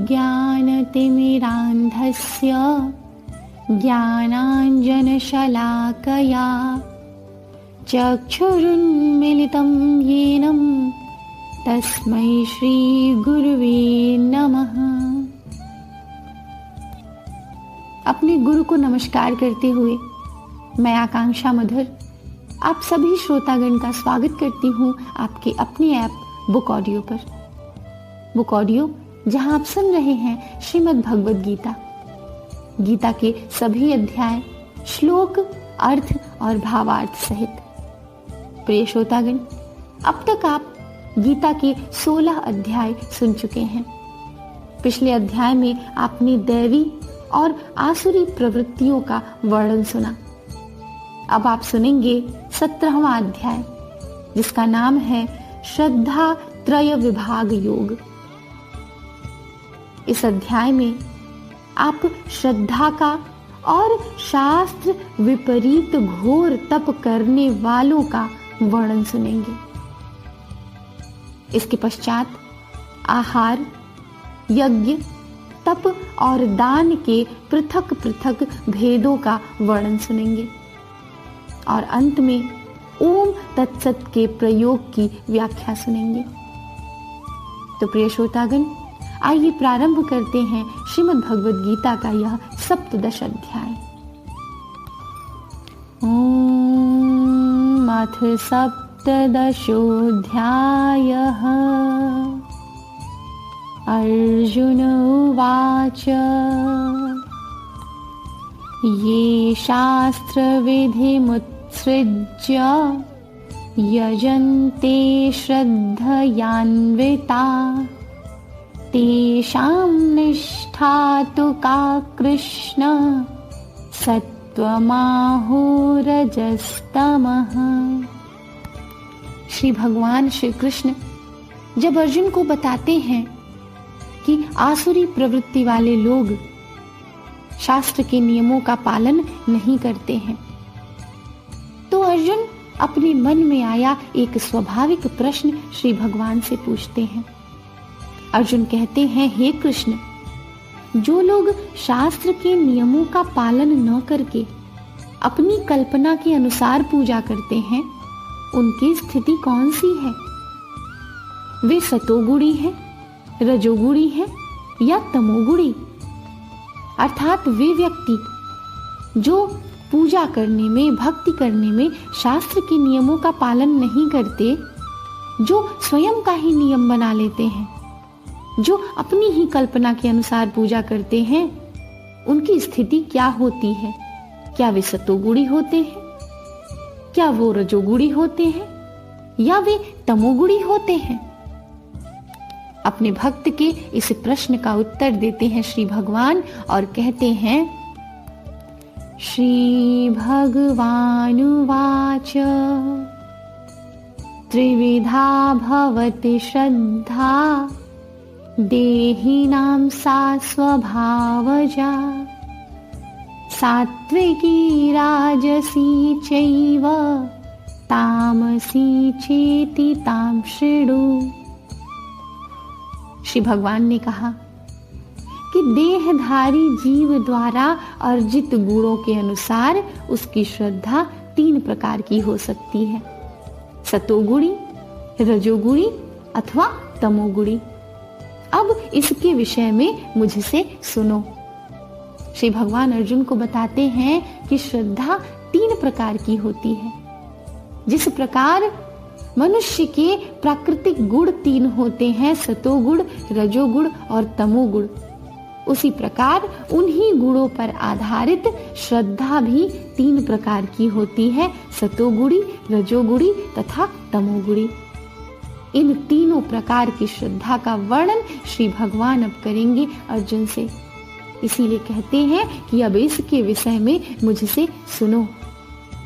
अज्ञानतिमिरान्धस्य ज्ञानाञ्जनशलाकया चक्षुरुन्मीलितं येन तस्मै श्रीगुरुवे नमः। अपने गुरु को नमस्कार करते हुए मैं आकांक्षा मधुर आप सभी श्रोतागण का स्वागत करती हूँ आपके अपने ऐप बुक ऑडियो पर। बुक ऑडियो जहाँ आप सुन रहे हैं श्रीमद् भगवद गीता, गीता के सभी अध्याय, श्लोक, अर्थ और भावार्थ सहित। प्रिय श्रोतागण, अब तक आप गीता के 16 अध्याय सुन चुके हैं। पिछले अध्याय में आपने दैवी और आसुरी प्रवृत्तियों का वर्णन सुना। अब आप सुनेंगे 17वां अध्याय, जिसका नाम है श्रद्धा त्रय विभाग योग। इस अध्याय में आप श्रद्धा का और शास्त्र विपरीत घोर तप करने वालों का वर्णन सुनेंगे। इसके पश्चात आहार, यज्ञ, तप और दान के पृथक पृथक भेदों का वर्णन सुनेंगे और अंत में ओम तत्सत के प्रयोग की व्याख्या सुनेंगे। तो प्रिय श्रोतागण, आइए प्रारंभ करते हैं श्रीमद् भगवद गीता का यह 17वां अध्याय। ओम अथ 17 अर्जुन उवाच ये शास्त्रविधिमुत्सृज्य यजन्ते श्रद्धयान्विता तेषां निष्ठा तु का कृष्ण सत्त्वमाहोरजस्तमः। श्री भगवान श्री कृष्ण जब अर्जुन को बताते हैं कि आसुरी प्रवृत्ति वाले लोग शास्त्र के नियमों का पालन नहीं करते हैं, तो अर्जुन अपने मन में आया एक स्वाभाविक प्रश्न श्री भगवान से पूछते हैं। अर्जुन कहते हैं, हे कृष्ण, जो लोग शास्त्र के नियमों का पालन न करके अपनी कल्पना के अनुसार पूजा करते हैं, उनकी स्थिति कौन सी है? वे सतोगुणी हैं, रजोगुणी हैं या तमोगुणी? अर्थात वे व्यक्ति जो पूजा करने में, भक्ति करने में शास्त्र के नियमों का पालन नहीं करते, जो स्वयं का ही नियम बना लेते हैं, जो अपनी ही कल्पना के अनुसार पूजा करते हैं, उनकी स्थिति क्या होती है? क्या वे सतोगुणी होते हैं? क्या वो रजोगुणी होते हैं या वे तमोगुणी होते हैं? अपने भक्त के इस प्रश्न का उत्तर देते हैं श्री भगवान और कहते हैं, श्री भगवानुवाच त्रिविधा भवति श्रद्धा देहिनां सा स्वभावजा सात्विकी राजसी चैव तामसी चेति तां शृणु। श्री भगवान ने कहा कि देहधारी जीव द्वारा अर्जित गुणों के अनुसार उसकी श्रद्धा 3 प्रकार की हो सकती है, सतोगुणी, रजोगुणी अथवा तमोगुणी। अब इसके विषय में मुझसे सुनो। श्री भगवान अर्जुन को बताते हैं कि श्रद्धा 3 प्रकार की होती है। जिस प्रकार मनुष्य के प्राकृतिक गुण 3 होते हैं, सतोगुण, रजोगुण और तमोगुण, उसी प्रकार उन्हीं गुणों पर आधारित श्रद्धा भी 3 प्रकार की होती है, सतोगुणी, रजोगुणी तथा तमोगुणी। इन तीनों प्रकार की श्रद्धा का वर्णन श्री भगवान अब करेंगे अर्जुन से। इसीलिए कहते हैं कि अब इसके विषय में मुझसे सुनो।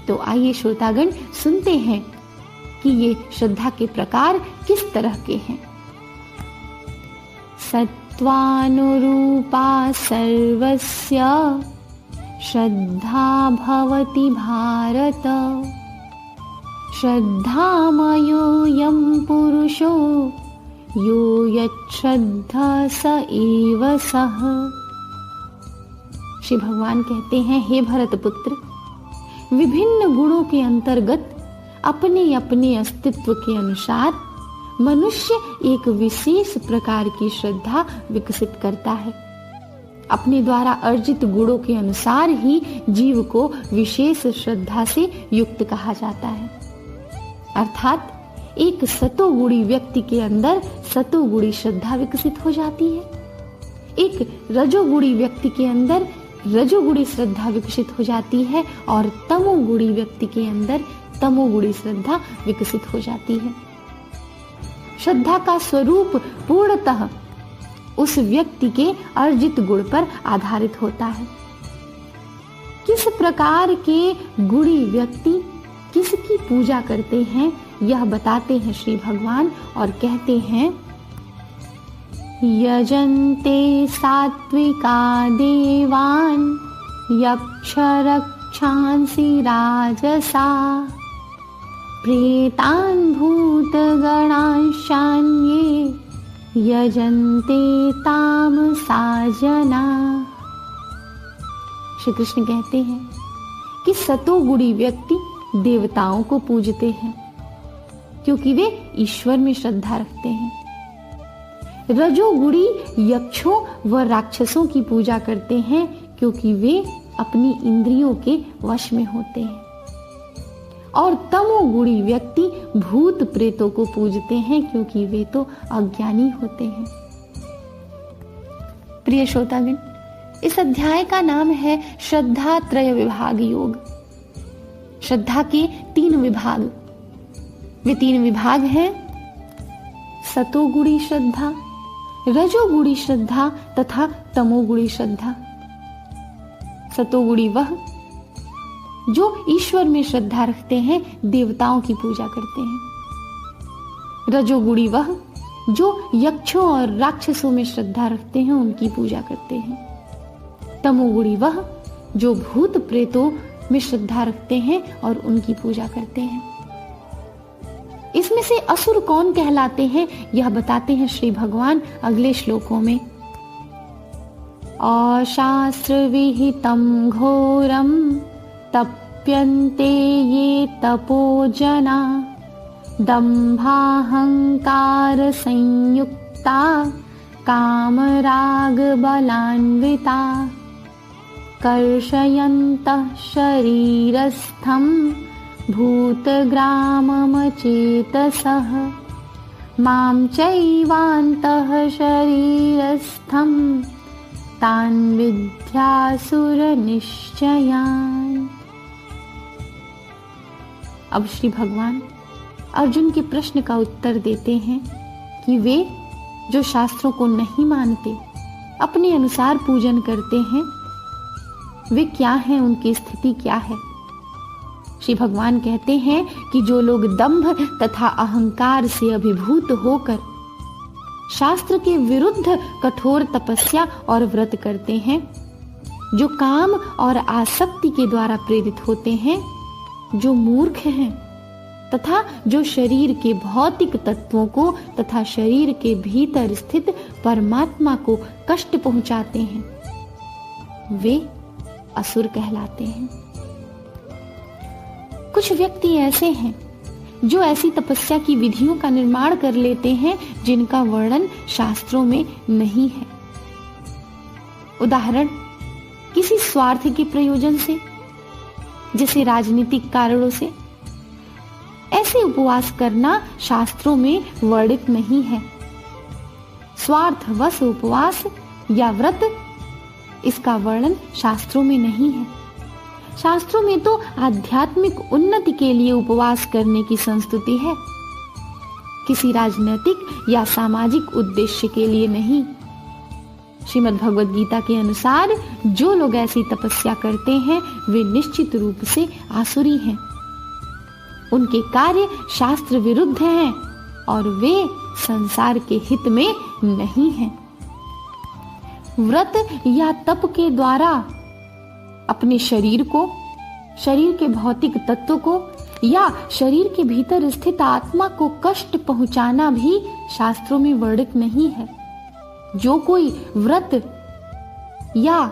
तो आइए श्रोतागण सुनते हैं कि ये श्रद्धा के प्रकार किस तरह के हैं। सत्वानुरूपा सर्वस्य श्रद्धा भवति भारत श्रद्धामयोऽयं पुरुषो यो यच्छ्रद्धा स एव सः। श्री भगवान कहते हैं, हे भरत पुत्र, विभिन्न गुणों के अंतर्गत अपने अपने अस्तित्व के अनुसार मनुष्य एक विशेष प्रकार की श्रद्धा विकसित करता है। अपने द्वारा अर्जित गुणों के अनुसार ही जीव को विशेष श्रद्धा से युक्त कहा जाता है। अर्थात एक सतोगुणी व्यक्ति के अंदर सतोगुणी श्रद्धा विकसित हो जाती है, एक रजोगुणी व्यक्ति के अंदर रजोगुणी श्रद्धा विकसित हो जाती है और तमोगुणी व्यक्ति के अंदर तमोगुणी श्रद्धा विकसित हो जाती है। श्रद्धा का स्वरूप पूर्णतः उस व्यक्ति के अर्जित गुण पर आधारित होता है। किस प्रकार के गुणी व्यक्ति किसकी पूजा करते हैं यह बताते हैं श्री भगवान और कहते हैं, यजन्ते सात्विका देवान् यक्ष रक्षांसि राजसा प्रेतान् भूतगणांशान्ये यजन्ते तामसा जना। श्री कृष्ण कहते हैं कि सतोगुणी व्यक्ति देवताओं को पूजते हैं क्योंकि वे ईश्वर में श्रद्धा रखते हैं। रजोगुणी यक्षों व राक्षसों की पूजा करते हैं क्योंकि वे अपनी इंद्रियों के वश में होते हैं। और तमोगुणी व्यक्ति भूत प्रेतों को पूजते हैं क्योंकि वे तो अज्ञानी होते हैं। प्रिय श्रोतागण, इस अध्याय का नाम है श्रद्धा त्रय विभाग योग। श्रद्धा के 3 विभाग, वे 3 विभाग हैं सतोगुणी श्रद्धा, रजोगुणी श्रद्धा तथा तमोगुणी श्रद्धा। सतोगुणी वह जो ईश्वर में श्रद्धा रखते हैं, देवताओं की पूजा करते हैं। रजोगुणी वह जो यक्षों और राक्षसों में श्रद्धा रखते हैं, उनकी पूजा करते हैं। तमोगुणी वह जो भूत प्रेतों में श्रद्धा रखते हैं और उनकी पूजा करते हैं। इसमें से असुर कौन कहलाते हैं यह बताते हैं श्री भगवान अगले श्लोकों में। अशास्त्र विहितं घोरम तप्यन्ते ये तपोजना दम्भाहंकार संयुक्ता कामराग बलान्विता कर्षयन्तः शरीरस्थं भूतग्राममचेतसः मां चैवान्तः शरीरस्थं तान् विद्यासुरनिश्चयान्। अब श्री भगवान अर्जुन के प्रश्न का उत्तर देते हैं कि वे जो शास्त्रों को नहीं मानते, अपने अनुसार पूजन करते हैं, वे क्या हैं, उनकी स्थिति क्या है। श्री भगवान कहते हैं कि जो लोग दंभ तथा अहंकार से अभिभूत होकर शास्त्र के विरुद्ध कठोर तपस्या और व्रत करते हैं, जो काम और आसक्ति के द्वारा प्रेरित होते हैं, जो मूर्ख हैं तथा जो शरीर के भौतिक तत्वों को तथा शरीर के भीतर स्थित परमात्मा को कष्ट पहुंचाते हैं, वे असुर कहलाते हैं। कुछ व्यक्ति ऐसे हैं जो ऐसी तपस्या की विधियों का निर्माण कर लेते हैं जिनका वर्णन शास्त्रों में नहीं है। उदाहरण, किसी स्वार्थ के प्रयोजन से, जैसे राजनीतिक कारणों से, ऐसे उपवास करना शास्त्रों में वर्णित नहीं है। स्वार्थवश उपवास या व्रत, इसका वर्णन शास्त्रों में नहीं है। शास्त्रों में तो आध्यात्मिक उन्नति के लिए उपवास करने की संस्तुति है, किसी राजनीतिक या सामाजिक उद्देश्य के लिए नहीं। श्रीमद् भगवद गीता के अनुसार जो लोग ऐसी तपस्या करते हैं वे निश्चित रूप से आसुरी हैं। उनके कार्य शास्त्र विरुद्ध हैं और वे संसार के हित में नहीं हैं। व्रत या तप के द्वारा अपने शरीर को, शरीर के भौतिक तत्व को या शरीर के भीतर स्थित आत्मा को कष्ट पहुंचाना भी शास्त्रों में वर्णित नहीं है। जो कोई व्रत या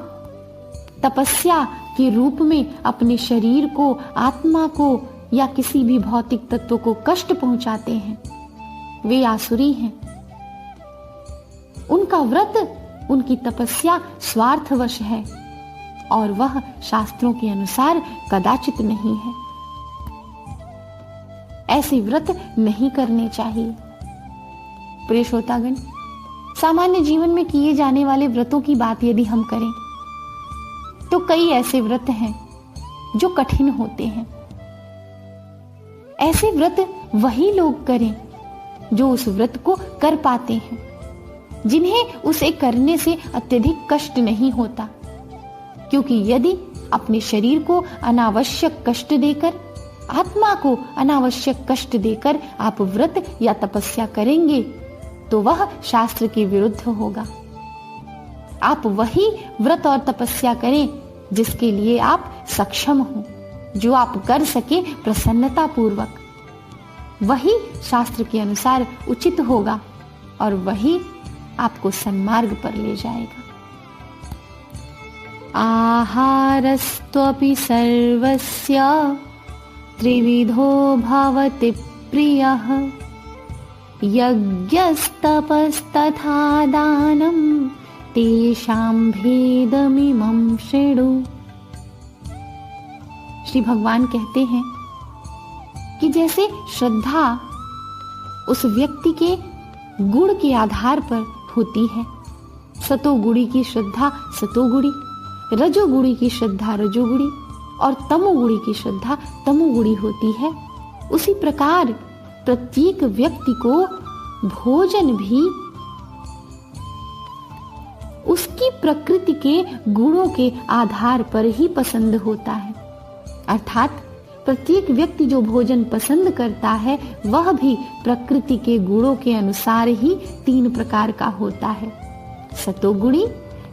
तपस्या के रूप में अपने शरीर को, आत्मा को या किसी भी भौतिक तत्व को कष्ट पहुंचाते हैं, वे आसुरी हैं। उनका व्रत, उनकी तपस्या स्वार्थवश है और वह शास्त्रों के अनुसार कदाचित नहीं है। ऐसे व्रत नहीं करने चाहिए। प्रिय श्रोतागण, सामान्य जीवन में किए जाने वाले व्रतों की बात यदि हम करें तो कई ऐसे व्रत हैं जो कठिन होते हैं। ऐसे व्रत वही लोग करें जो उस व्रत को कर पाते हैं, जिन्हें उसे करने से अत्यधिक कष्ट नहीं होता। क्योंकि यदि अपने शरीर को अनावश्यक कष्ट देकर, आत्मा को अनावश्यक कष्ट देकर आप व्रत या तपस्या करेंगे तो वह शास्त्र के विरुद्ध होगा। आप वही व्रत और तपस्या करें जिसके लिए आप सक्षम हो, जो आप कर सके प्रसन्नता पूर्वक। वही शास्त्र के अनुसार उचित होगा और वही आपको सन्मार्ग पर ले जाएगा। आहारस्त्वपि सर्वस्य त्रिविधो भवति प्रियः यज्ञस्तपस्तथा दानं तेषां भेदमिमं शृणु। श्री भगवान कहते हैं कि जैसे श्रद्धा उस व्यक्ति के गुण के आधार पर होती है, सतोगुणी की श्रद्धा सतोगुणी, रजोगुणी की श्रद्धा रजोगुणी और तमोगुणी की श्रद्धा तमोगुणी होती है, उसी प्रकार प्रत्येक व्यक्ति को भोजन भी उसकी प्रकृति के गुणों के आधार पर ही पसंद होता है। अर्थात प्रत्येक व्यक्ति जो भोजन पसंद करता है वह भी प्रकृति के गुणों के अनुसार ही 3 प्रकार का होता है, सतोगुणी,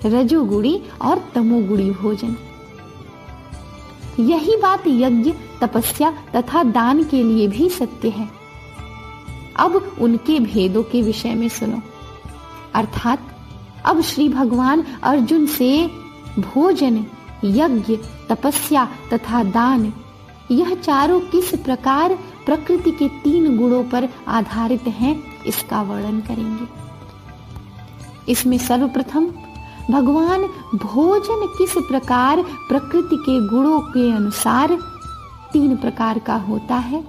रजोगुणी और तमोगुणी भोजन। यही बात यज्ञ, तपस्या तथा दान के लिए भी सत्य है। अब उनके भेदों के विषय में सुनो। अर्थात अब श्री भगवान अर्जुन से भोजन, यज्ञ, तपस्या तथा दान, यह चारों किस प्रकार प्रकृति के 3 गुणों पर आधारित हैं, इसका वर्णन करेंगे। इसमें सर्वप्रथम भगवान भोजन किस प्रकार प्रकृति के गुणों के अनुसार 3 प्रकार का होता है,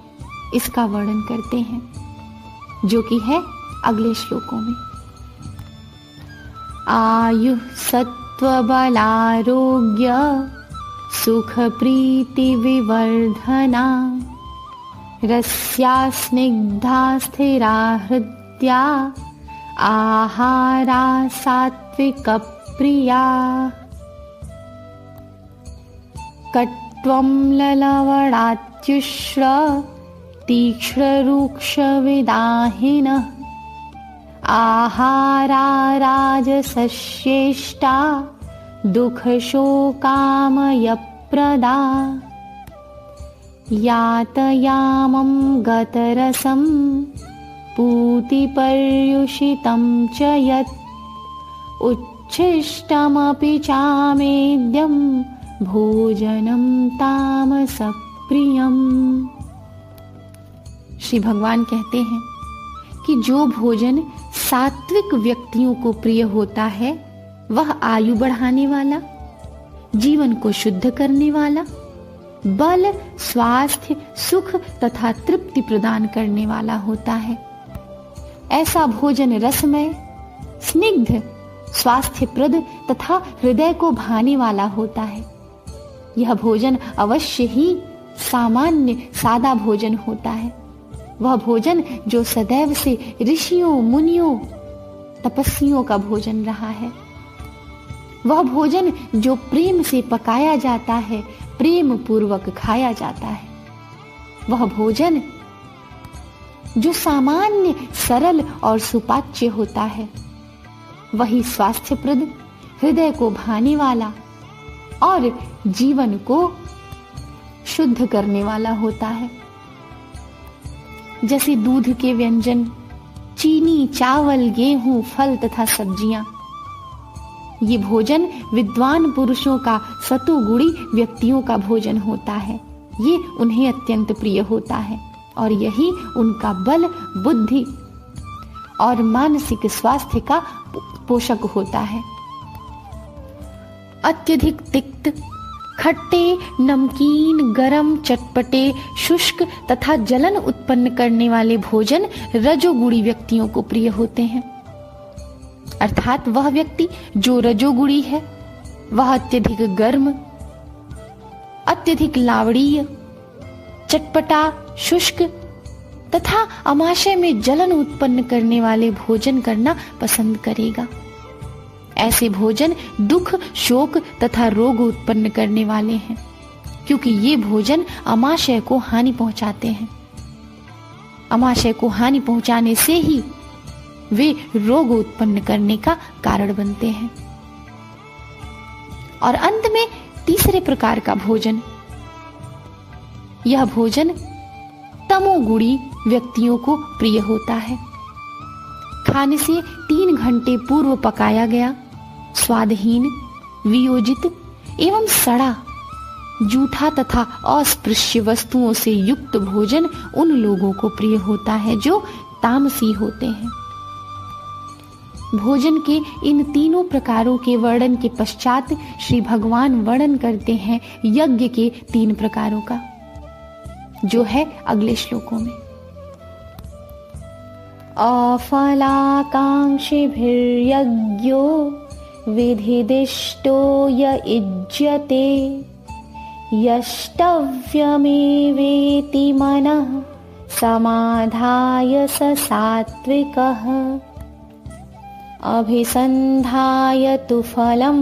इसका वर्णन करते हैं, जो कि है अगले श्लोकों में। आयु सत्व बलारोग्य सुख प्रीति विवर्धना रस्या स्निग्धा स्थिरा हृद्या आहारा सात्विक प्रिया कट्वं ललवणात्युष्ण तीक्ष्ण रूक्ष विदाहिनः आहारा राजसश्रेष्ठा दुख शोकामयप्रदा यातयामं गतरसं पूतिपर्युषितं च यत् उच्छिष्टमपि चामेद्यं भोजनं तामसप्रियम्। श्री भगवान कहते हैं कि जो भोजन सात्विक व्यक्तियों को प्रिय होता है वह आयु बढ़ाने वाला, जीवन को शुद्ध करने वाला, बल, स्वास्थ्य, सुख तथा तृप्ति प्रदान करने वाला होता है। ऐसा भोजन रसमय, स्निग्ध, स्वास्थ्यप्रद तथा हृदय को भाने वाला होता है। यह भोजन अवश्य ही सामान्य सादा भोजन होता है। वह भोजन जो सदैव से ऋषियों, मुनियों, तपस्वियों का भोजन रहा है। वह भोजन जो प्रेम से पकाया जाता है, प्रेम पूर्वक खाया जाता है। वह भोजन जो सामान्य, सरल और सुपाच्य होता है, वही स्वास्थ्यप्रद, हृदय को भाने वाला और जीवन को शुद्ध करने वाला होता है। जैसे दूध के व्यंजन, चीनी, चावल, गेहूं, फल तथा सब्जियां। ये भोजन विद्वान पुरुषों का, सतोगुणी व्यक्तियों का भोजन होता है। ये उन्हें अत्यंत प्रिय होता है और यही उनका बल, बुद्धि और मानसिक स्वास्थ्य का पोषक होता है। अत्यधिक तिक्त, खट्टे, नमकीन, गरम, चटपटे, शुष्क तथा जलन उत्पन्न करने वाले भोजन रजोगुणी व्यक्तियों को प्रिय होते हैं। अर्थात वह व्यक्ति जो रजोगुणी है वह अत्यधिक गर्म, अत्यधिक लावणीय, चटपटा, शुष्क तथा आमाशय में जलन उत्पन्न करने वाले भोजन करना पसंद करेगा। ऐसे भोजन दुख, शोक तथा रोग उत्पन्न करने वाले हैं, क्योंकि ये भोजन आमाशय को हानि पहुंचाते हैं। आमाशय को हानि पहुंचाने से ही वे रोग उत्पन्न करने का कारण बनते हैं। और अंत में तीसरे प्रकार का भोजन, यह भोजन तमोगुणी व्यक्तियों को प्रिय होता है। खाने से 3 घंटे पूर्व पकाया गया, स्वादहीन, वियोजित एवं सड़ा, जूठा तथा अस्पृश्य वस्तुओं से युक्त भोजन उन लोगों को प्रिय होता है जो तामसी होते हैं। भोजन के इन तीनों प्रकारों के वर्णन के पश्चात श्री भगवान वर्णन करते हैं यज्ञ के 3 प्रकारों का, जो है अगले श्लोकों में। अफलाकांक्षिभिर्यज्ञो विधिदिष्टो युज्यते यष्टव्यमेवेति मनः समाधाय स सात्विकः अभिसन्धाय तु फलं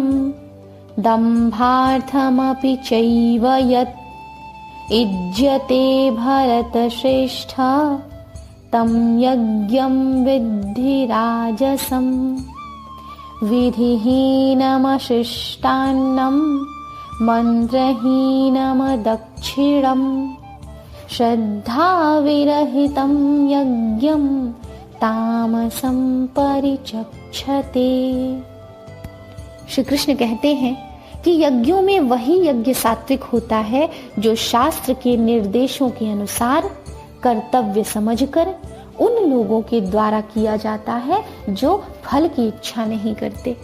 दम्भार्थमपि चैव यत् युज्यते भरतश्रेष्ठ तं यज्ञं विद्धि राजसम् विधिहीनमशिष्टान्नं मन्त्रहीनमदक्षिणम् श्रद्धाविरहितं यज्ञं तामसं परिचक्षते। श्री कृष्ण कहते हैं कि यज्ञों में वही यज्ञ सात्विक होता है जो शास्त्र के निर्देशों के अनुसार कर्तव्य समझकर उन लोगों के द्वारा किया जाता है जो फल की इच्छा नहीं करते।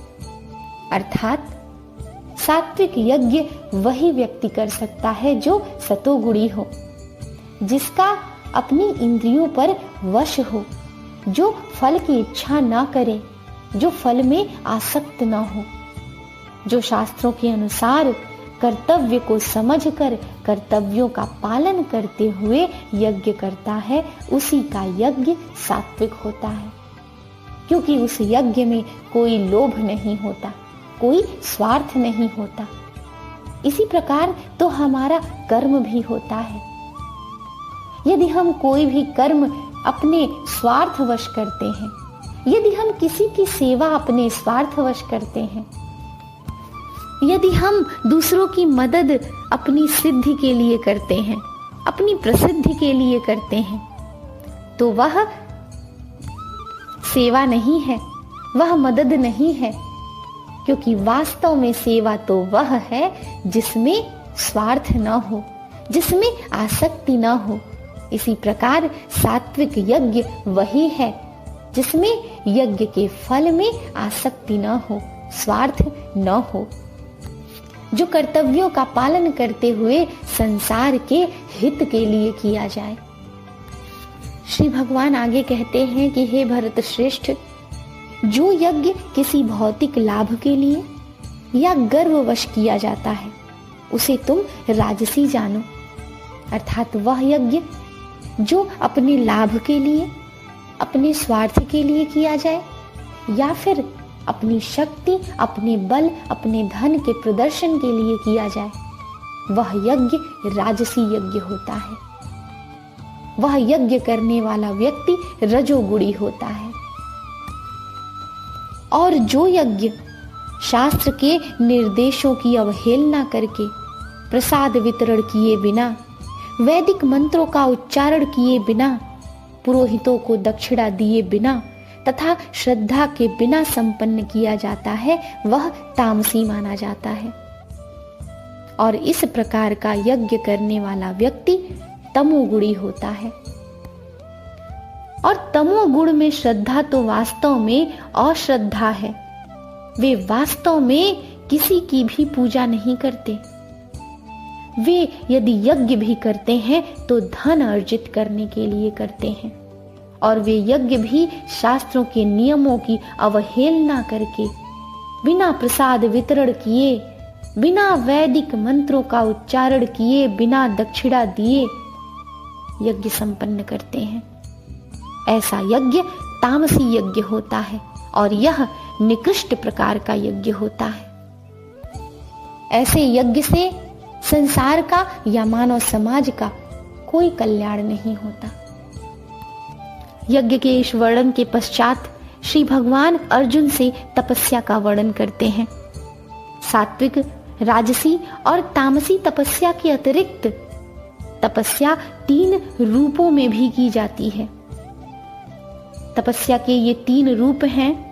अर्थात सात्विक यज्ञ वही व्यक्ति कर सकता है जो सतोगुणी हो, जिसका अपनी इंद्रियों पर वश हो, जो फल की इच्छा ना करे, जो फल में आसक्त ना हो, जो शास्त्रों के अनुसार कर्तव्य को समझकर कर्तव्यों का पालन करते हुए यज्ञ करता है, उसी का यज्ञ सात्विक होता है। क्योंकि उस यज्ञ में कोई लोभ नहीं होता, कोई स्वार्थ नहीं होता। इसी प्रकार तो हमारा कर्म भी होता है। यदि हम कोई भी कर्म अपने स्वार्थवश करते हैं, यदि हम किसी की सेवा अपने स्वार्थवश करते हैं, यदि हम दूसरों की मदद अपनी सिद्धि के लिए करते हैं, अपनी प्रसिद्धि के लिए करते हैं, तो वह सेवा नहीं है, वह मदद नहीं है। क्योंकि वास्तव में सेवा तो वह है जिसमें स्वार्थ न हो, जिसमें आसक्ति न हो। इसी प्रकार सात्विक यज्ञ वही है जिसमें यज्ञ के फल में आसक्ति न हो, स्वार्थ न हो, जो कर्तव्यों का पालन करते हुए संसार के हित के लिए किया जाए। श्री भगवान आगे कहते हैं कि हे भरत श्रेष्ठ, जो यज्ञ किसी भौतिक लाभ के लिए या गर्ववश किया जाता है उसे तुम राजसी जानो। अर्थात वह यज्ञ जो अपने लाभ के लिए, अपने स्वार्थ के लिए किया जाए या फिर अपनी शक्ति, अपने बल, अपने धन के प्रदर्शन के लिए किया जाए, वह यज्ञ राजसी यज्ञ होता है। वह यज्ञ करने वाला व्यक्ति रजोगुणी होता है। और जो यज्ञ शास्त्र के निर्देशों की अवहेलना करके, प्रसाद वितरण किए बिना, वैदिक मंत्रों का उच्चारण किए बिना पुरोहितों को दक्षिणा दिए बिना तथा श्रद्धा के बिना संपन्न किया जाता है वह तामसी माना जाता है। और इस प्रकार का यज्ञ करने वाला व्यक्ति तमोगुणी होता है। और तमोगुण में श्रद्धा तो वास्तव में अश्रद्धा है। वे वास्तव में किसी की भी पूजा नहीं करते। वे यदि यज्ञ भी करते हैं तो धन अर्जित करने के लिए करते हैं, और वे यज्ञ भी शास्त्रों के नियमों की अवहेलना करके, बिना प्रसाद वितरण किए, बिना वैदिक मंत्रों का उच्चारण किए, बिना दक्षिणा दिए यज्ञ संपन्न करते हैं। ऐसा यज्ञ तामसी यज्ञ होता है और यह निकृष्ट प्रकार का यज्ञ होता है। ऐसे यज्ञ से संसार का या मानव समाज का कोई कल्याण नहीं होता। यज्ञ के इस वर्णन के पश्चात श्री भगवान अर्जुन से तपस्या का वर्णन करते हैं। सात्विक, राजसी और तामसी तपस्या के अतिरिक्त तपस्या 3 रूपों में भी की जाती है। तपस्या के ये 3 रूप हैं: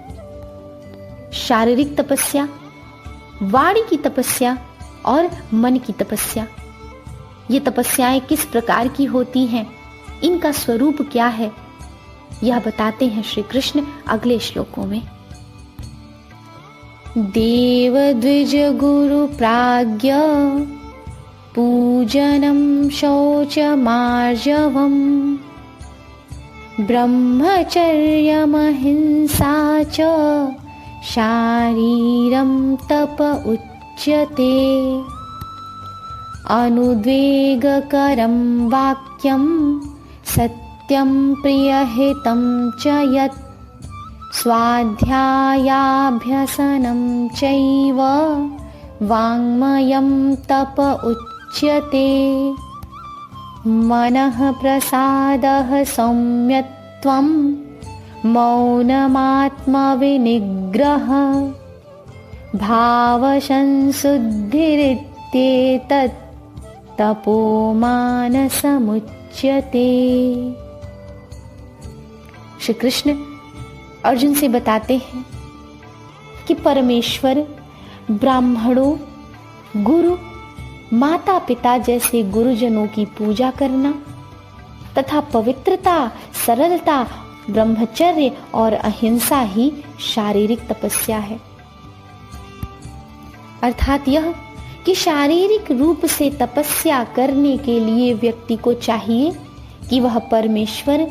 शारीरिक तपस्या, वाणी की तपस्या और मन की तपस्या। ये तपस्याएं किस प्रकार की होती हैं, इनका स्वरूप क्या है, यह बताते हैं श्री कृष्ण अगले श्लोकों में। देव द्विज गुरु प्राज्ञ पूजनम शौच मार्जवम ब्रह्मचर्यमहिंसा च शारीरम तप उच्यते। अनुद्वेगकरं वाक्यं सत्यं प्रियहितं च यत् स्वाध्यायाभ्यसनं चैव वाङ्मयं तप उच्यते। मनः प्रसादः सौम्यत्वं मौनमात्मविनिग्रह भावसंशुद्धिरित्येतत् तपो मानसमुच्यते। श्री कृष्ण अर्जुन से बताते हैं कि परमेश्वर, ब्राह्मणों, गुरु, माता पिता जैसे गुरुजनों की पूजा करना तथा पवित्रता, सरलता, ब्रह्मचर्य और अहिंसा ही शारीरिक तपस्या है। अर्थात यह कि शारीरिक रूप से तपस्या करने के लिए व्यक्ति को चाहिए कि वह परमेश्वर,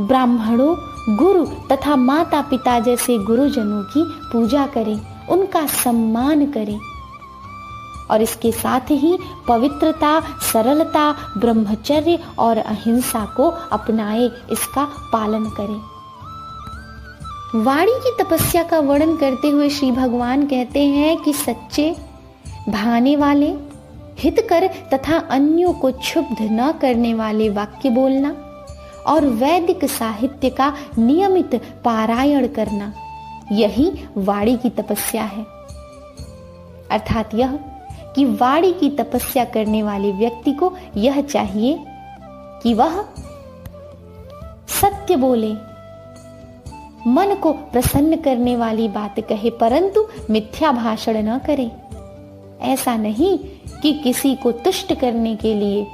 ब्राह्मणों, गुरु तथा माता पिता जैसे गुरुजनों की पूजा करे, उनका सम्मान करे और इसके साथ ही पवित्रता, सरलता, ब्रह्मचर्य और अहिंसा को अपनाए, इसका पालन करे। वाणी की तपस्या का वर्णन करते हुए श्री भगवान कहते हैं कि सच्चे, भाने वाले, हितकर तथा अन्यों को क्षुब्ध न करने वाले वाक्य बोलना और वैदिक साहित्य का नियमित पारायण करना, यही वाणी की तपस्या है। अर्थात यह कि वाणी की तपस्या करने वाले व्यक्ति को यह चाहिए कि वह सत्य बोले, मन को प्रसन्न करने वाली बात कहे, परंतु मिथ्या भाषण न करे। ऐसा नहीं कि किसी को तुष्ट करने के लिए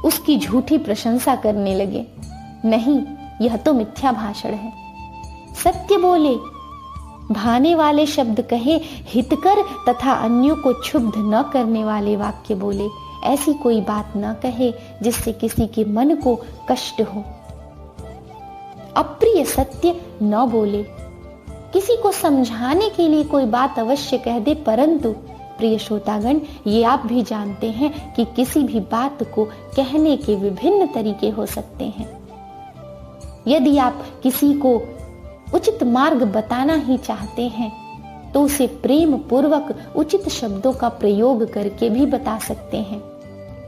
उसकी झूठी प्रशंसा करने लगे। नहीं, यह तो मिथ्या भाषण है। सत्य बोले, भाने वाले शब्द कहे, हितकर तथा अन्यों को क्षुब्ध न करने वाले वाक्य बोले। ऐसी कोई बात न कहे जिससे किसी के मन को कष्ट हो। अप्रिय सत्य न बोले। किसी को समझाने के लिए कोई बात अवश्य कह दे, परंतु प्रिय श्रोतागण, ये आप भी जानते हैं कि किसी भी बात को कहने के विभिन्न तरीके हो सकते हैं। यदि आप किसी को उचित मार्ग बताना ही चाहते हैं तो उसे प्रेम पूर्वक उचित शब्दों का प्रयोग करके भी बता सकते हैं।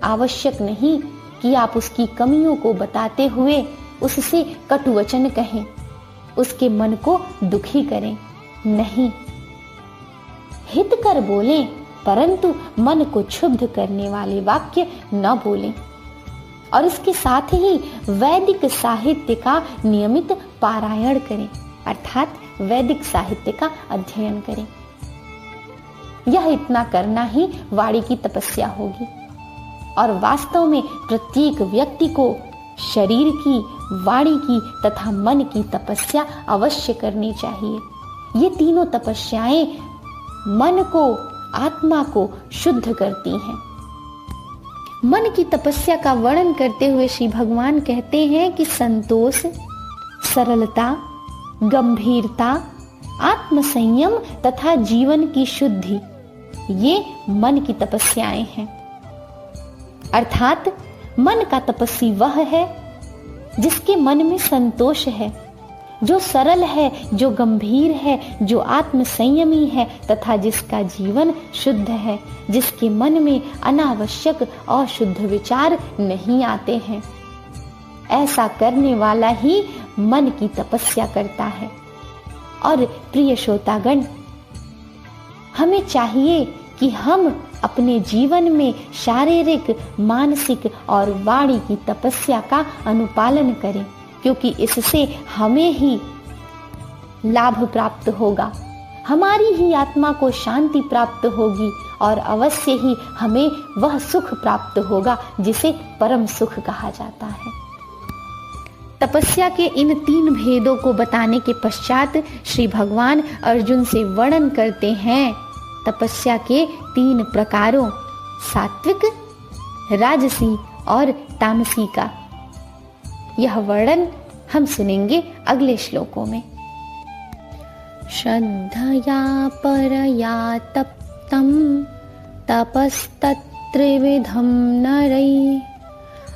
आवश्यक नहीं कि आप उसकी कमियों को बताते हुए उससे कटु वचन कहें, उसके मन को दुखी करें। नहीं, हित कर बोलें, परंतु मन को क्षुब्ध करने वाले वाक्य न बोलें। और इसके साथ ही वैदिक साहित्य का नियमित पारायण करें, अर्थात वैदिक साहित्य का अध्ययन करें। यह इतना करना ही वाणी की तपस्या होगी। और वास्तव में प्रत्येक व्यक्ति को शरीर की, वाणी की तथा मन की तपस्या अवश्य करनी चाहिए। ये तीनों तपस्याएं मन को, आत्मा को शुद्ध करती हैं। मन की तपस्या का वर्णन करते हुए श्री भगवान कहते हैं कि संतोष, सरलता, गंभीरता, आत्मसंयम तथा जीवन की शुद्धि, ये मन की तपस्याएं हैं। अर्थात मन का तपस्वी वह है जिसके मन में संतोष है, जो सरल है, जो गंभीर है, जो आत्म संयमी है तथा जिसका जीवन शुद्ध है, जिसके मन में अनावश्यक अशुद्ध विचार नहीं आते हैं। ऐसा करने वाला ही मन की तपस्या करता है। और प्रिय श्रोतागण, हमें चाहिए कि हम अपने जीवन में शारीरिक, मानसिक और वाणी की तपस्या का अनुपालन करें, क्योंकि इससे हमें ही लाभ प्राप्त होगा, हमारी ही आत्मा को शांति प्राप्त होगी और अवश्य ही हमें वह सुख प्राप्त होगा जिसे परम सुख कहा जाता है। तपस्या के इन 3 भेदों को बताने के पश्चात श्री भगवान अर्जुन से वर्णन करते हैं तपस्या के 3 प्रकारों, सात्विक, राजसी और तामसी का। यह वर्णन हम सुनेंगे अगले श्लोकों में। श्रद्धया परया तप्तं तपस्तत्त्रिविधं नरै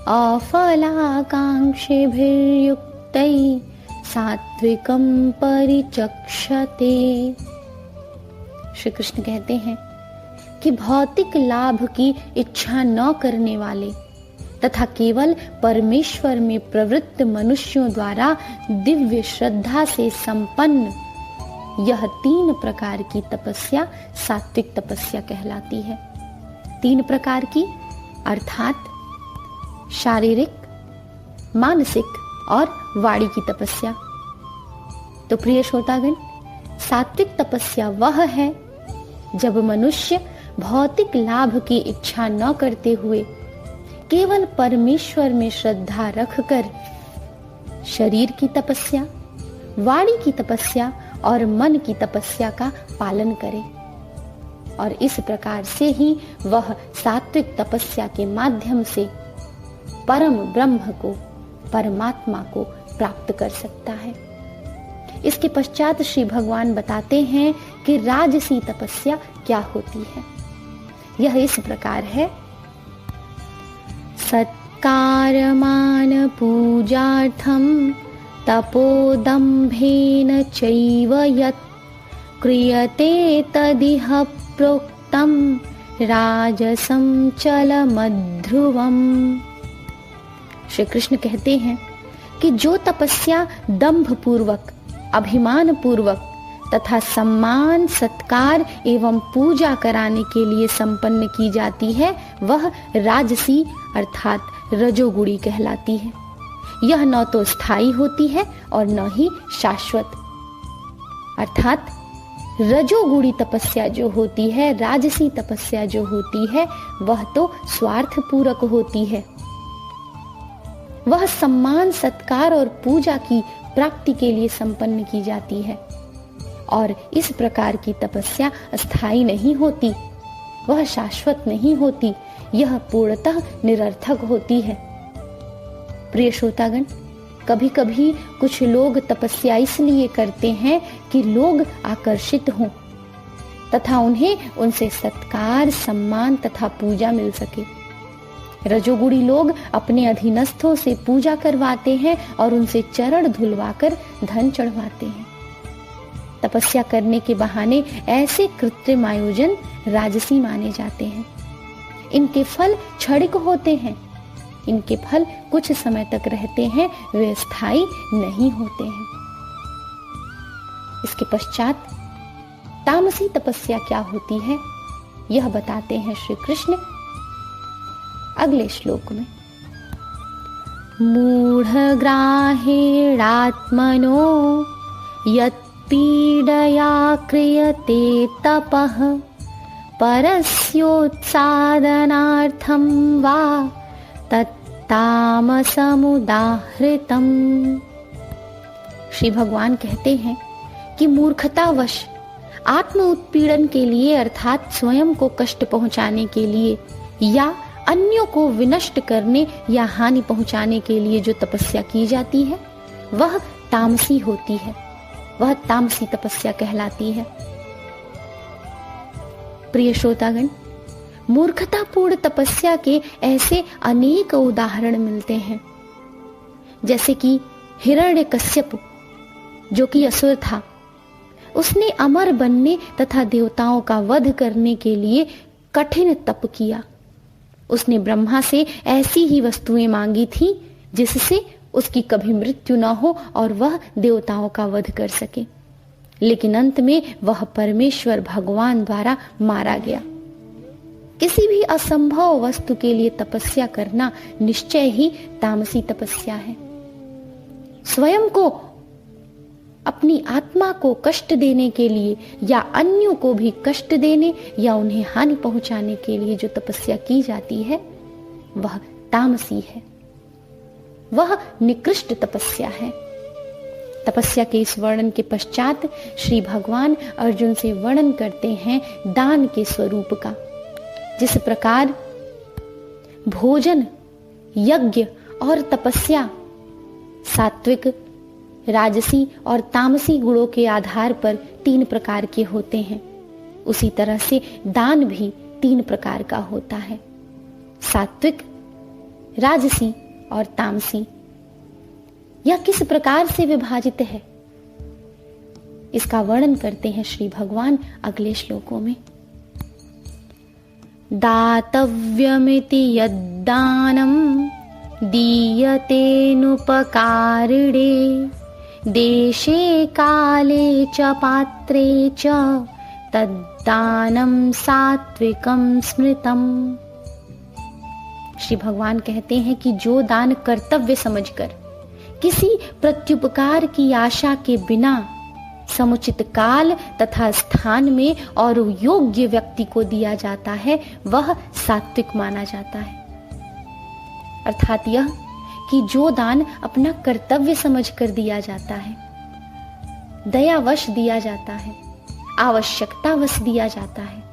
अफलाकांक्षिभिर्युक्तै सात्विकं परिचक्षते। श्री कृष्ण कहते हैं कि भौतिक लाभ की इच्छा न करने वाले तथा केवल परमेश्वर में प्रवृत्त मनुष्यों द्वारा दिव्य श्रद्धा से संपन्न यह 3 प्रकार की तपस्या सात्विक तपस्या कहलाती है। 3 प्रकार की अर्थात शारीरिक, मानसिक और वाणी की तपस्या। तो प्रिय श्रोतागण, सात्विक तपस्या वह है जब मनुष्य भौतिक लाभ की इच्छा न करते हुए केवल परमेश्वर में श्रद्धा रखकर शरीर की तपस्या, वाणी की तपस्या और मन की तपस्या का पालन करे। और इस प्रकार से ही वह सात्विक तपस्या के माध्यम से परम ब्रह्म को, परमात्मा को प्राप्त कर सकता है। इसके पश्चात श्री भगवान बताते हैं कि राजसी तपस्या क्या होती है। यह इस प्रकार है। सत्कारमान पूजार्थं तपोदम्भेन चैव यत् क्रियते तदिह प्रोक्तं राजसं चलमध्रुवम्। श्री कृष्ण कहते हैं कि जो तपस्या दंभ पूर्वक, अभिमान पूर्वक तथा सम्मान, सत्कार एवं पूजा कराने के लिए संपन्न की जाती है, वह राजसी अर्थात रजोगुणी कहलाती है। यह न तो स्थायी होती है और न ही शाश्वत। अर्थात रजोगुणी तपस्या जो होती है, राजसी तपस्या जो होती है, वह तो स्वार्थ पूरक होती है। वह सम्मान, सत्कार और पूजा की प्राप्ति के लिए संपन्न की जाती है। और इस प्रकार की तपस्या स्थायी नहीं होती, वह शाश्वत नहीं होती, यह पूर्णतः निरर्थक होती है। प्रिय श्रोतागण, कभी कभी कुछ लोग तपस्या इसलिए करते हैं कि लोग आकर्षित हों तथा उन्हें उनसे सत्कार, सम्मान तथा पूजा मिल सके। रजोगुणी लोग अपने अधीनस्थों से पूजा करवाते हैं और उनसे चरण धुलवाकर धन चढ़वाते हैं। तपस्या करने के बहाने ऐसे कृत्रिम आयोजन राजसी माने जाते हैं। इनके फल क्षणिक होते हैं, इनके फल कुछ समय तक रहते हैं, वे स्थायी नहीं होते हैं। इसके पश्चात तामसी तपस्या क्या होती है, यह बताते हैं श्री कृष्ण अगले श्लोक में। मूढग्राहेणात्मनो यत्पीडया क्रियते तपः परस्योत्सादनार्थं वा तत्तामसमुदाहृतम्। श्री भगवान कहते हैं कि मूर्खतावश आत्म उत्पीड़न के लिए अर्थात स्वयं को कष्ट पहुंचाने के लिए या अन्यों को विनष्ट करने या हानि पहुंचाने के लिए जो तपस्या की जाती है वह तामसी होती है, वह तामसी तपस्या कहलाती है। प्रिय श्रोतागण, मूर्खतापूर्ण तपस्या के ऐसे अनेक उदाहरण मिलते हैं। जैसे कि हिरण्यकश्यप जो कि असुर था, उसने अमर बनने तथा देवताओं का वध करने के लिए कठिन तप किया। उसने ब्रह्मा से ऐसी ही वस्तुएं मांगी थी जिससे उसकी कभी मृत्यु न हो और वह देवताओं का वध कर सके, लेकिन अंत में वह परमेश्वर भगवान द्वारा मारा गया। किसी भी असंभव वस्तु के लिए तपस्या करना निश्चय ही तामसी तपस्या है। स्वयं को, अपनी आत्मा को कष्ट देने के लिए या अन्यों को भी कष्ट देने या उन्हें हानि पहुंचाने के लिए जो तपस्या की जाती है वह तामसी है, वह निकृष्ट तपस्या है। तपस्या के इस वर्णन के पश्चात श्री भगवान अर्जुन से वर्णन करते हैं दान के स्वरूप का। जिस प्रकार भोजन, यज्ञ और तपस्या सात्विक, राजसी और तामसी गुणों के आधार पर 3 प्रकार के होते हैं, उसी तरह से दान भी 3 प्रकार का होता है, सात्विक, राजसी और तामसी। यह किस प्रकार से विभाजित है इसका वर्णन करते हैं श्री भगवान अगले श्लोकों में। दातव्यमिति यद्दानं दीयतेनुपकारिणे देशे काले च पात्रे च तद्दानं सात्विकं स्मृतम्। श्री भगवान कहते हैं कि जो दान कर्तव्य समझकर किसी प्रत्युपकार की आशा के बिना समुचित काल तथा स्थान में और योग्य व्यक्ति को दिया जाता है वह सात्विक माना जाता है। अर्थात यह कि जो दान अपना कर्तव्य समझकर दिया जाता है, दयावश दिया जाता है, आवश्यकतावश दिया जाता है,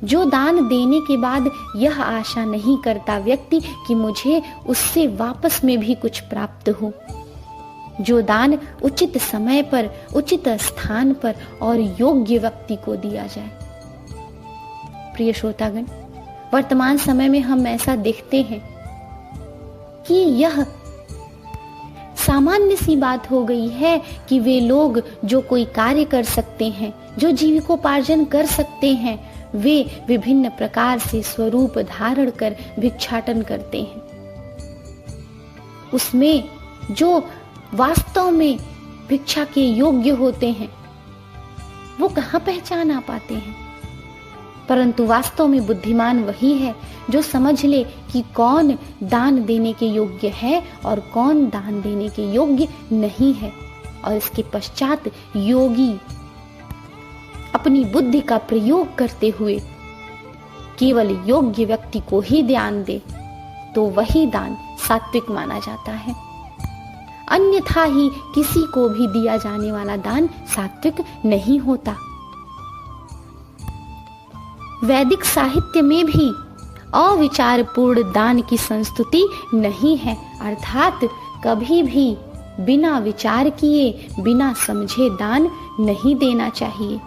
जो दान देने के बाद यह आशा नहीं करता व्यक्ति कि मुझे उससे वापस में भी कुछ प्राप्त हो, जो दान उचित समय पर, उचित स्थान पर और योग्य व्यक्ति को दिया जाए। प्रिय श्रोतागण, वर्तमान समय में हम ऐसा देखते हैं कि यह सामान्य सी बात हो गई है कि वे लोग जो कोई कार्य कर सकते हैं, जो जीविकोपार्जन कर सकते हैं, वे विभिन्न प्रकार से स्वरूप धारण कर भिक्षाटन करते हैं। उसमें जो वास्तव में भिक्षा के योग्य होते हैं वो कहाँ पहचान आ पाते हैं। परंतु वास्तव में बुद्धिमान वही है जो समझ ले कि कौन दान देने के योग्य है और कौन दान देने के योग्य नहीं है, और इसके पश्चात योगी अपनी बुद्धि का प्रयोग करते हुए केवल योग्य व्यक्ति को ही दान दे तो वही दान सात्विक माना जाता है। अन्यथा ही किसी को भी दिया जाने वाला दान सात्विक नहीं होता। वैदिक साहित्य में भी अविचारपूर्ण दान की संस्तुति नहीं है, अर्थात कभी भी बिना विचार किए, बिना समझे दान नहीं देना चाहिए,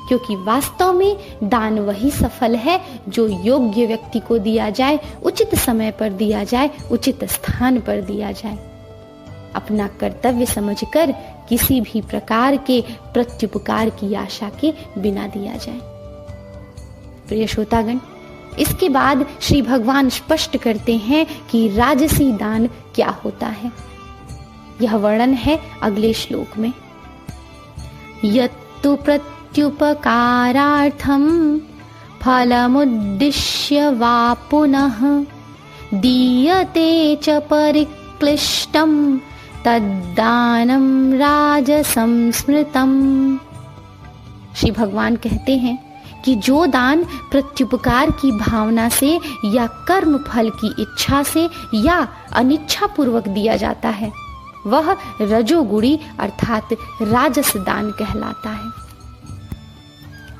क्योंकि वास्तव में दान वही सफल है जो योग्य व्यक्ति को दिया जाए, उचित समय पर दिया जाए, उचित स्थान पर दिया जाए, अपना कर्तव्य समझकर किसी भी प्रकार के प्रत्युपकार की आशा के बिना दिया जाए। प्रिय श्रोतागण, इसके बाद श्री भगवान स्पष्ट करते हैं कि राजसी दान क्या होता है। यह वर्णन है अगले श्लोक में। यत्तु प्रत्युपकारार्थं फलमुद्दिश्य वा पुनः दीयते च परिक्लिष्टं तद्दानं राजसंस्मृतम्। श्री भगवान कहते हैं कि जो दान प्रत्युपकार की भावना से या कर्म फल की इच्छा से या अनिच्छा पूर्वक दिया जाता है वह रजोगुणी अर्थात राजस दान कहलाता है।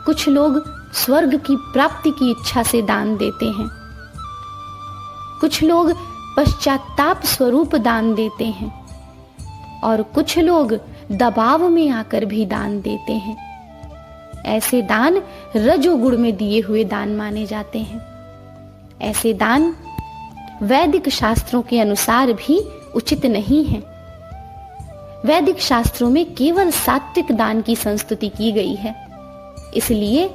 कुछ लोग स्वर्ग की प्राप्ति की इच्छा से दान देते हैं, कुछ लोग पश्चाताप स्वरूप दान देते हैं और कुछ लोग दबाव में आकर भी दान देते हैं। ऐसे दान रजोगुण में दिए हुए दान माने जाते हैं। ऐसे दान वैदिक शास्त्रों के अनुसार भी उचित नहीं है। वैदिक शास्त्रों में केवल सात्विक दान की संस्तुति की गई है। इसलिए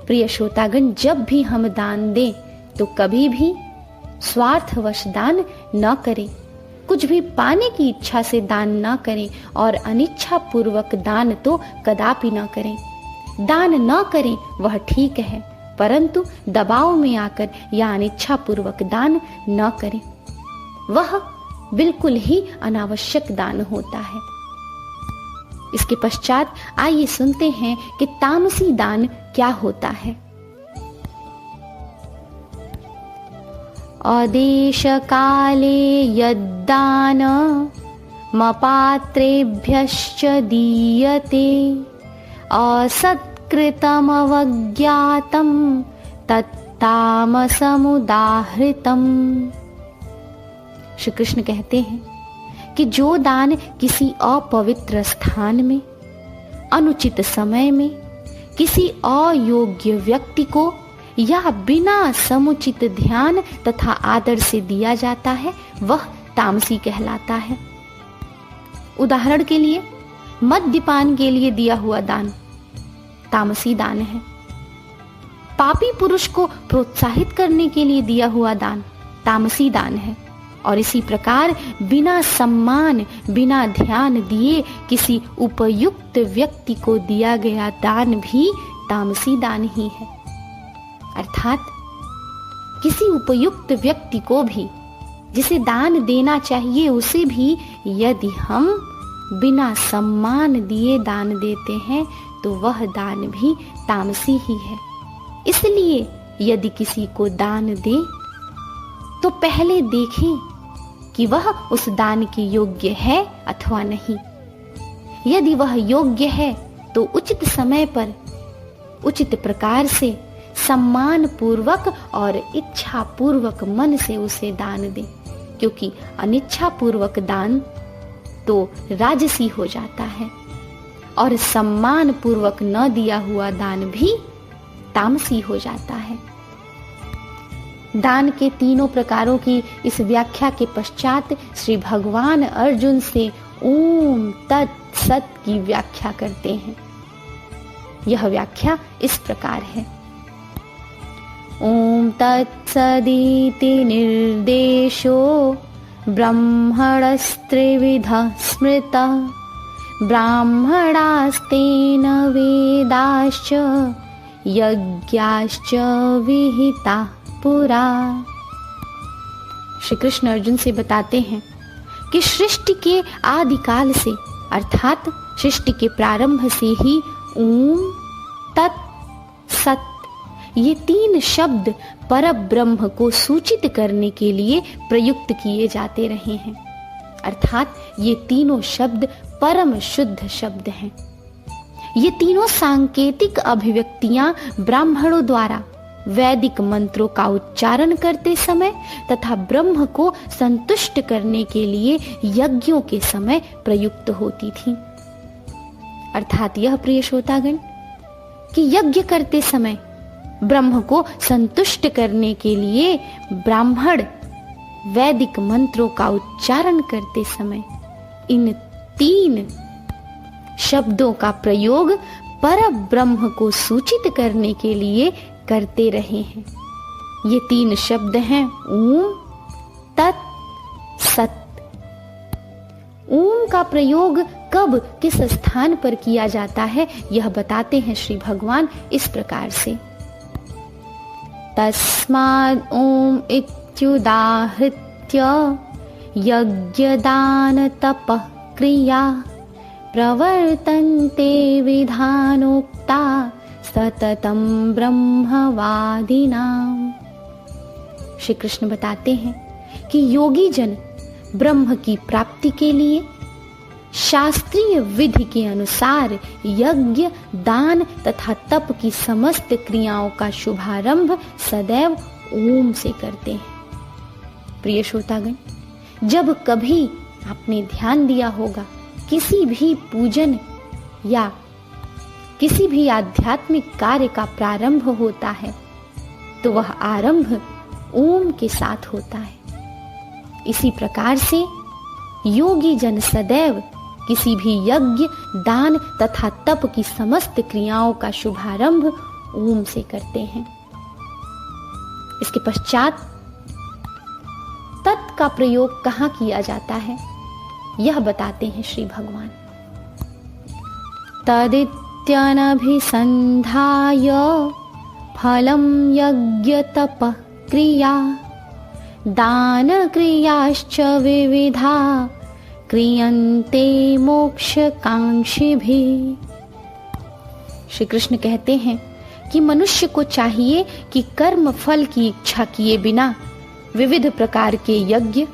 प्रिय श्रोतागण, जब भी हम दान दें तो कभी भी स्वार्थवश दान न करें, कुछ भी पाने की इच्छा से दान न करें और अनिच्छा पूर्वक दान तो कदापि न करें। दान न करें वह ठीक है, परंतु दबाव में आकर या अनिच्छा पूर्वक दान न करें, वह बिल्कुल ही अनावश्यक दान होता है। इसके पश्चात आइए सुनते हैं कि तामसी दान क्या होता है। अदेश काले यद्दान मपात्रेभ्यश्च दीयते असत्कृतमवज्ञातं तत्तामसमुदाहृतम्। श्री कृष्ण कहते हैं कि जो दान किसी अपवित्र स्थान में, अनुचित समय में, किसी अयोग्य व्यक्ति को या बिना समुचित ध्यान तथा आदर से दिया जाता है वह तामसी कहलाता है। उदाहरण के लिए मद्यपान के लिए दिया हुआ दान तामसी दान है। पापी पुरुष को प्रोत्साहित करने के लिए दिया हुआ दान तामसी दान है। और इसी प्रकार बिना सम्मान, बिना ध्यान दिए किसी उपयुक्त व्यक्ति को दिया गया दान भी तामसी दान ही है। अर्थात किसी उपयुक्त व्यक्ति को भी जिसे दान देना चाहिए उसे भी यदि हम बिना सम्मान दिए दान देते हैं तो वह दान भी तामसी ही है। इसलिए यदि किसी को दान दे तो पहले देखें कि वह उस दान के योग्य है अथवा नहीं। यदि वह योग्य है तो उचित समय पर, उचित प्रकार से, सम्मान पूर्वक और इच्छा पूर्वक मन से उसे दान दे, क्योंकि अनिच्छा पूर्वक दान तो राजसी हो जाता है और सम्मान पूर्वक न दिया हुआ दान भी तामसी हो जाता है। दान के तीनों प्रकारों की इस व्याख्या के पश्चात श्री भगवान अर्जुन से ओम तत् सत की व्याख्या करते हैं। यह व्याख्या इस प्रकार है। ओम तत्सदिति निर्देशो ब्रह्मणस्त्रिविधः स्मृतः ब्राह्मणास्तेन वेदाश्च यज्ञाश्च विहिताः पुरा। श्री कृष्ण अर्जुन से बताते हैं कि सृष्टि के आदिकाल से अर्थात सृष्टि के प्रारंभ से ही ओम तत् सत ये तीन शब्द परब्रह्म को सूचित करने के लिए प्रयुक्त किए जाते रहे हैं। अर्थात ये तीनों शब्द परम शुद्ध शब्द हैं। ये तीनों सांकेतिक अभिव्यक्तियां ब्राह्मणों द्वारा वैदिक मंत्रों का उच्चारण करते समय तथा ब्रह्म को संतुष्ट करने के लिए यज्ञों के समय प्रयुक्त होती थी। अर्थात यह प्रिय श्रोतागण कि यज्ञ करते समय ब्रह्म को संतुष्ट करने के लिए ब्राह्मण वैदिक मंत्रों का उच्चारण करते समय इन तीन शब्दों का प्रयोग परब्रह्म को सूचित करने के लिए करते रहे हैं। ये तीन शब्द हैं ओम तत् सत। ओम का प्रयोग कब किस स्थान पर किया जाता है यह बताते हैं श्री भगवान इस प्रकार से। तस्माद् ओम तदित्युदाहृत्य यज्ञदान तपः क्रिया प्रवर्तन्ते विधानोक्ता सततं ब्रह्मवादिनाम्। श्री कृष्ण बताते हैं कि योगी जन ब्रह्म की प्राप्ति के लिए शास्त्रीय विधि के अनुसार यज्ञ, दान तथा तप की समस्त क्रियाओं का शुभारंभ सदैव ओम से करते हैं। प्रिय श्रोतागण, जब कभी आपने ध्यान दिया होगा किसी भी पूजन या किसी भी आध्यात्मिक कार्य का प्रारंभ होता है तो वह आरंभ ओम के साथ होता है। इसी प्रकार से योगी जन सदैव किसी भी यज्ञ, दान तथा तप की समस्त क्रियाओं का शुभारंभ ओम से करते हैं। इसके पश्चात तत् का प्रयोग कहाँ किया जाता है यह बताते हैं श्री भगवान। तदित्यनभिसन्धाय फलं यज्ञ तपः क्रिया दान क्रियाश्च विविधा क्रियन्ते मोक्षकांक्षिभिः। श्री कृष्ण कहते हैं कि मनुष्य को चाहिए कि कर्म फल की इच्छा किए बिना विविध प्रकार के यज्ञ,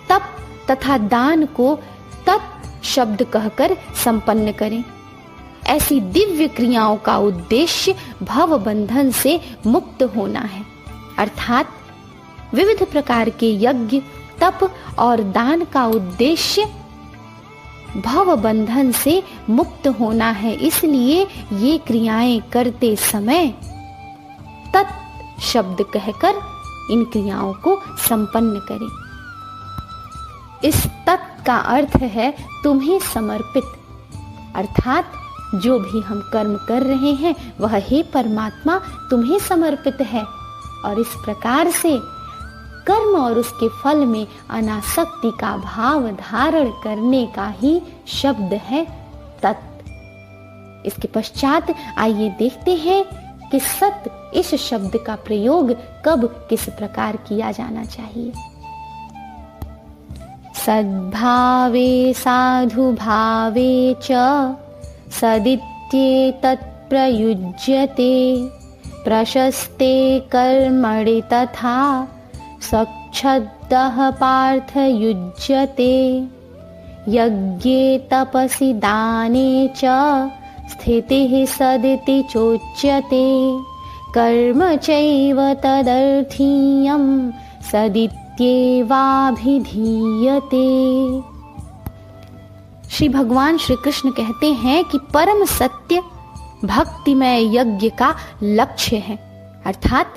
तप तथा दान को तत् शब्द कहकर संपन्न करें। ऐसी दिव्य क्रियाओं का उद्देश्य भव बंधन से मुक्त होना है, अर्थात विविध प्रकार के यज्ञ, तप और दान का उद्देश्य भव बंधन से मुक्त होना है। इसलिए ये क्रियाएं करते समय तत् शब्द कहकर इन क्रियाओं को संपन्न करें। इस तत् का अर्थ है तुम्हें समर्पित, अर्थात जो भी हम कर्म कर रहे हैं वह हे परमात्मा तुम्हें समर्पित है। और इस प्रकार से कर्म और उसके फल में अनासक्ति का भाव धारण करने का ही शब्द है तत्। इसके पश्चात आइए देखते हैं कि सत इस शब्द का प्रयोग कब किस प्रकार किया जाना चाहिए। सद्भावे साधु भावे च सदित्येतत् प्रयुज्यते प्रशस्ते कर्मणि तथा सच्छब्दः पार्थ युज्यते यज्ञे तपसि दाने च स्थितिः सदिति चोच्यते कर्म चैव तदर्थीयं सदित्येवाभिधीयते। श्री भगवान श्री कृष्ण कहते हैं कि परम सत्य भक्तिमय यज्ञ का लक्ष्य है, अर्थात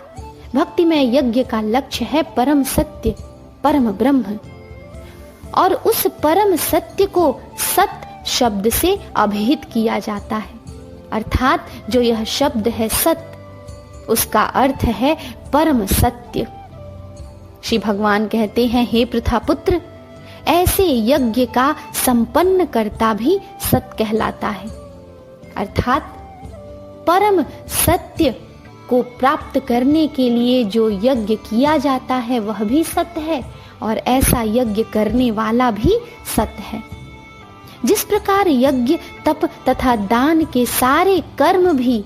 भक्तिमय यज्ञ का लक्ष्य है परम सत्य, परम ब्रह्म। और उस परम सत्य को सत शब्द से अभिहित किया जाता है, अर्थात जो यह शब्द है सत, उसका अर्थ है परम सत्य। श्री भगवान कहते हैं, हे पृथापुत्र, ऐसे यज्ञ का संपन्न करता भी सत कहलाता है, अर्थात परम सत्य को प्राप्त करने के लिए जो यज्ञ किया जाता है वह भी सत्य है और ऐसा यज्ञ करने वाला भी सत्य है। जिस प्रकार यज्ञ, तप तथा दान के सारे कर्म भी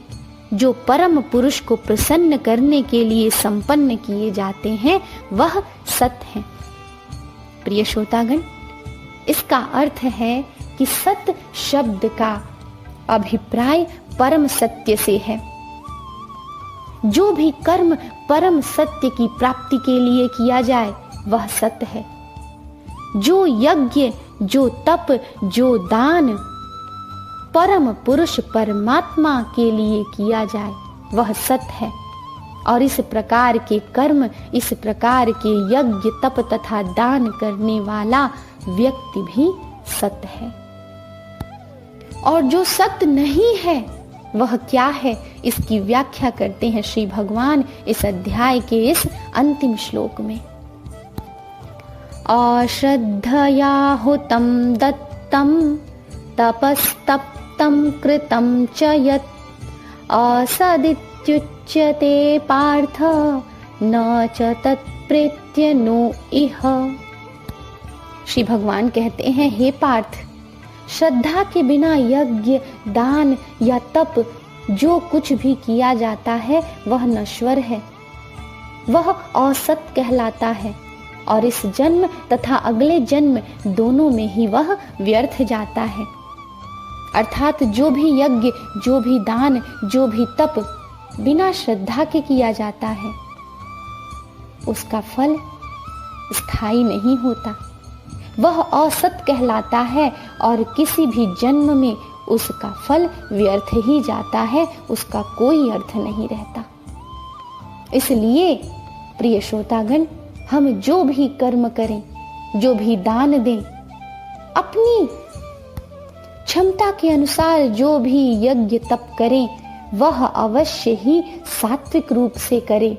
जो परम पुरुष को प्रसन्न करने के लिए संपन्न किए जाते हैं वह सत्य है। प्रिय श्रोतागण, इसका अर्थ है कि सत्य शब्द का अभिप्राय परम सत्य से है। जो भी कर्म परम सत्य की प्राप्ति के लिए किया जाए वह सत्य है। जो यज्ञ, जो तप, जो दान परम पुरुष परमात्मा के लिए किया जाए वह सत्य है। और इस प्रकार के कर्म, इस प्रकार के यज्ञ, तप तथा दान करने वाला व्यक्ति भी सत्य है। और जो सत्य नहीं है वह क्या है, इसकी व्याख्या करते हैं श्री भगवान इस अध्याय के इस अंतिम श्लोक में। अश्रद्धया हुतं दत्तं तपस्तप्तं कृतं च यत् असदित्युच्यते पार्थ न च तत् प्रेत्य नो इह। श्री भगवान कहते हैं, हे पार्थ, श्रद्धा के बिना यज्ञ, दान या तप जो कुछ भी किया जाता है वह नश्वर है, वह औसत कहलाता है और इस जन्म तथा अगले जन्म दोनों में ही वह व्यर्थ जाता है। अर्थात जो भी यज्ञ, जो भी दान, जो भी तप बिना श्रद्धा के किया जाता है उसका फल स्थायी नहीं होता, वह औसत कहलाता है और किसी भी जन्म में उसका फल व्यर्थ ही जाता है, उसका कोई अर्थ नहीं रहता। इसलिए प्रिय श्रोतागण, हम जो भी कर्म करें, जो भी दान दें, अपनी क्षमता के अनुसार जो भी यज्ञ तप करें वह अवश्य ही सात्विक रूप से करें,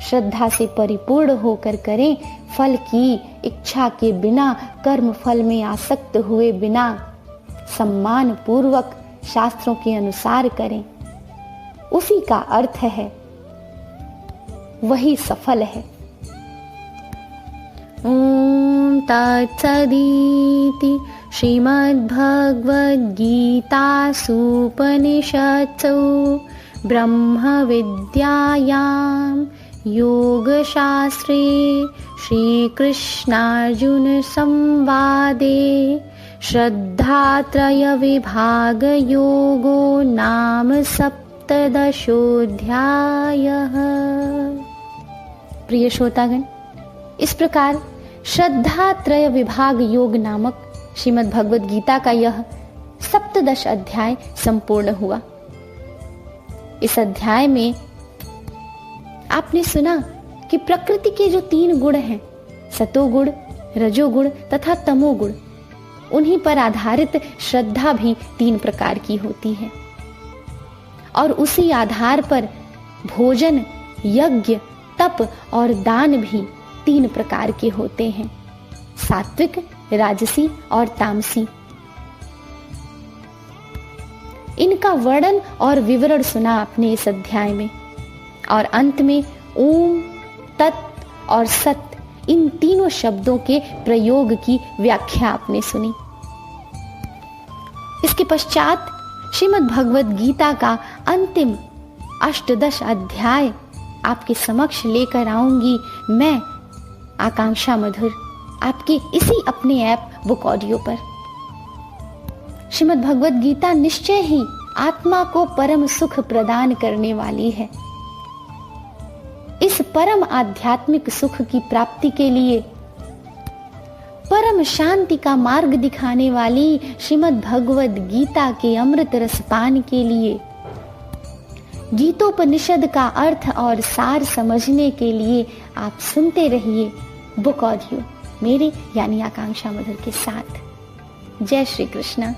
श्रद्धा से परिपूर्ण होकर करें, फल की इच्छा के बिना, कर्म फल में आसक्त हुए बिना, सम्मान पूर्वक शास्त्रों के अनुसार करें। उसी का अर्थ है, वही सफल है। ओम तत्सदिति श्रीमद्भगवद्गीतासूपनिषत्सु ब्रह्मविद्यायां योगशास्त्रे श्रीकृष्णार्जुन संवादे श्रद्धात्रयविभागयोगो नाम सप्तदशोऽध्यायः। प्रिय श्रोतागण, इस प्रकार श्रद्धात्रय विभाग योग नामक श्रीमद् भगवद गीता का यह सप्तदश अध्याय संपूर्ण हुआ। इस अध्याय में आपने सुना कि प्रकृति के जो 3 गुण हैं, सतोगुण, रजोगुण तथा तमोगुण, उन्हीं पर आधारित श्रद्धा भी 3 प्रकार की होती है और उसी आधार पर भोजन, यज्ञ, तप और दान भी 3 प्रकार के होते हैं, सात्विक, राजसी और तामसी। इनका वर्णन और विवरण सुना आपने इस अध्याय में और अंत में ओम, तत् और सत, इन तीनों शब्दों के प्रयोग की व्याख्या आपने सुनी। इसके पश्चात श्रीमद् भगवद गीता का अंतिम अष्टदश अध्याय आपके समक्ष लेकर आऊंगी मैं, आकांक्षा मधुर, आपके इसी अपने ऐप बुक ऑडियो पर। श्रीमद् भगवद गीता निश्चय ही आत्मा को परम सुख प्रदान करने वाली है। इस परम आध्यात्मिक सुख की प्राप्ति के लिए, परम शांति का मार्ग दिखाने वाली श्रीमद् भगवद गीता के अमृत रसपान के लिए, गीतोपनिषद का अर्थ और सार समझने के लिए आप सुनते रहिए बुक ऑडियो मेरे यानी आकांक्षा मधुर के साथ। जय श्री कृष्ण।